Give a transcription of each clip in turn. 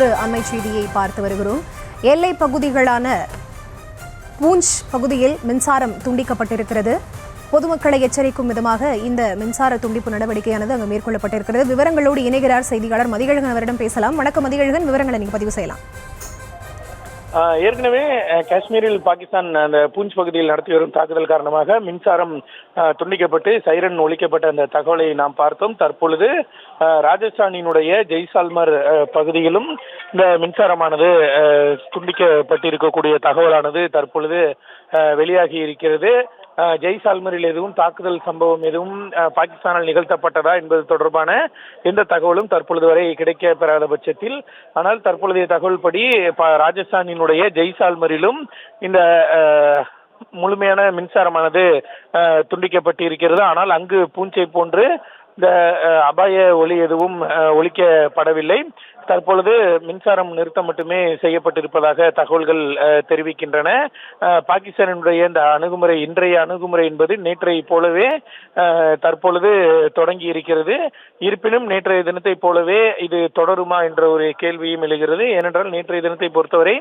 மற்றொரு அண்மை செய்தியை பார்த்து வருகிறோம். எல்லை பகுதிகளான பூஞ்ச் பகுதியில் மின்சாரம் துண்டிக்கப்பட்டிருக்கிறது. பொதுமக்களை எச்சரிக்கும் விதமாக இந்த மின்சார துண்டிப்பு நடவடிக்கையானது அங்கு மேற்கொள்ளப்பட்டிருக்கிறது. விவரங்களோடு இணைகிறார் செய்தியாளர் மதியழகன். அவரிடம் பேசலாம். வணக்கம் மதியழகன், விவரங்களை நீங்க பதிவு செய்யலாம். ஏற்கனவே காஷ்மீரில் பாகிஸ்தான் அந்த பூஞ்ச் பகுதியில் நடத்தி வரும் தாக்குதல் காரணமாக மின்சாரம் துண்டிக்கப்பட்டு சைரன் ஒலிக்கப்பட்ட அந்த தகவலை நாம் பார்த்தோம். தற்பொழுது ராஜஸ்தானினுடைய ஜெய்சால்மர் பகுதியிலும் இந்த மின்சாரமானது துண்டிக்கப்பட்டிருக்கக்கூடிய தகவலானது தற்பொழுது வெளியாகி இருக்கிறது. ஜெய்சால்மரில் எதுவும் தாக்குதல் சம்பவம் எதுவும் பாகிஸ்தானால் நிகழ்த்தப்பட்டதா என்பது தொடர்பான எந்த தகவலும் தற்பொழுது வரை கிடைக்க பெறாத பட்சத்தில், ஆனால் தற்பொழுதைய தகவல் படி ராஜஸ்தானினுடைய ஜெய்சால்மரிலும் இந்த முழுமையான மின்சாரமானது துண்டிக்கப்பட்டு இருக்கிறது. ஆனால் அங்கு பூஞ்சை போன்று இந்த அபாய ஒலி எதுவும் ஒலிக்கப்படவில்லை. தற்பொழுது மின்சாரம் நிறுத்தம் மட்டுமே செய்யப்பட்டிருப்பதாக தகவல்கள் தெரிவிக்கின்றன. பாகிஸ்தானினுடைய இந்த அணுகுமுறை, இன்றைய அணுகுமுறை என்பது நேற்றை போலவே தற்பொழுது தொடங்கி இருக்கிறது. இருப்பினும் நேற்றைய தினத்தை போலவே இது தொடருமா என்ற ஒரு கேள்வியும் எழுகிறது. ஏனென்றால் நேற்றைய தினத்தை பொறுத்தவரை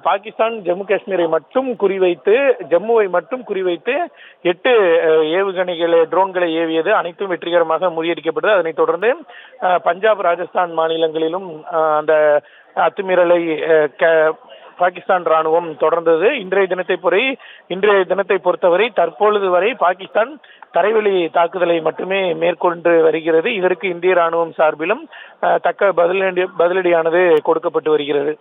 பாகிஸ்தான் ஜம்மு காஷ்மீரை மட்டும் குறிவைத்து, ஜம்முவை மட்டும் குறிவைத்து 8 ஏவுகணைகளை, ட்ரோன்களை ஏவியது. அனைத்தும் வெற்றிகரமாக முறியடிக்கப்பட்டது. அதனைத் தொடர்ந்து பஞ்சாப், ராஜஸ்தான் மாநிலங்களிலும் அந்த அத்துமீறலை பாகிஸ்தான் ராணுவம் தொடர்ந்தது. இன்றைய தினத்தை பொறுத்தவரை தற்பொழுது வரை பாகிஸ்தான் தரைவழி தாக்குதலை மட்டுமே மேற்கொண்டு வருகிறது. இதற்கு இந்திய ராணுவம் சார்பிலும் தக்க பதிலடியானது கொடுக்கப்பட்டு வருகிறது.